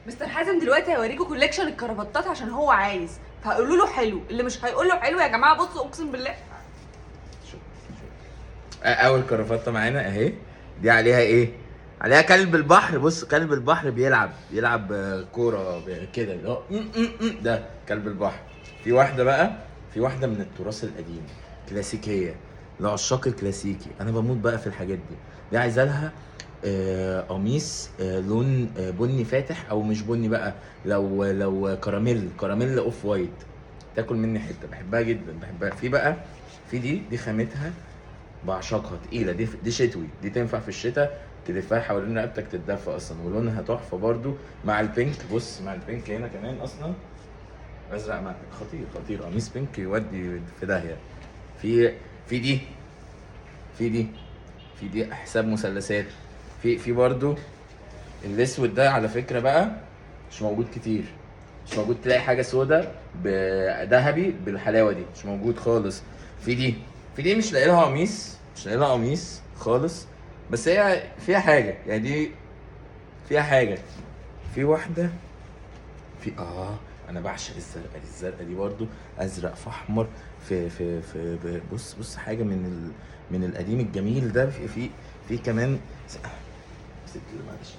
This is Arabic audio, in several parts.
مستر حازم دلوقتي هيوريكوا كوليكشن الكرافتات عشان هو عايز، فهقولوا له حلو، اللي مش هيقول له حلو يا جماعه بصوا اقسم بالله. شوف. اول كرافته معانا اهي، دي عليها ايه؟ عليها كلب البحر. بص كلب البحر بيلعب كوره كده اللي هو ده كلب البحر. في واحده بقى، في واحده من التراث القديم كلاسيكيه لعشاق الكلاسيكي. انا بموت بقى في الحاجات دي عايزه لها قميص لون بني فاتح او مش بني بقى، لو كراميل اوف وايت، تاكل مني حته. بحبها جدا، بحبها. في بقى في دي خامتها بعشقها، تقيله. دي شتوي، دي تنفع في الشتاء تلفها حوالين رقبتك تتدفى اصلا، ولونها تحفه برضو مع البينك. بص مع البينك هنا كمان اصلا ازرق مع خطير قميص بينك يودي في داهيه. في في دي في دي حساب مثلثات. في برضو الاسود ده على فكره بقى مش موجود كتير، مش موجود تلاقي حاجه سودا بذهبي بالحلاوه دي، مش موجود خالص. في دي مش لاقي لها قميص، مش لاقي لها قميص خالص، بس هي فيها حاجه يعني. دي فيها حاجه. في واحده في انا بعشق الزرقاء دي برضو، ازرق في احمر بص حاجه من القديم الجميل ده. في كمان معلش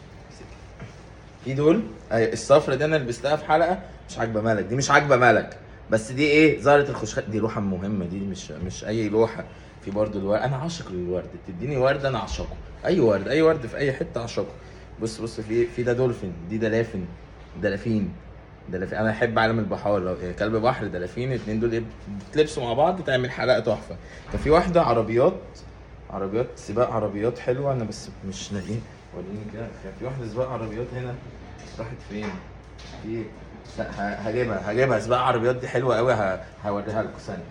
في دول. الصفرة دي انا لبستها في حلقه، مش عاجبه مالك، دي مش عاجبه مالك، بس دي ايه؟ زهرة الخشخاش. دي لوحه مهمه، دي مش اي لوحه. في برضو الورد، انا عاشق للورد، تديني ورد انا اعشقه. اي ورد في اي حته اعشقه. بص في ده دولفين، دي دلافين. انا احب عالم البحار، لو كلب بحر دلافين اتنين دول بتلبسوا مع بعض تعمل حلقه تحفه. كان في واحده عربيات سباق عربيات حلوه، انا بس مش لاقيه. وريني كده. كان في واحده سباق عربيات هنا، راحت فين؟ في لا هجيبها سباق عربيات دي حلوه قوي، هوريها لكم ثانيه.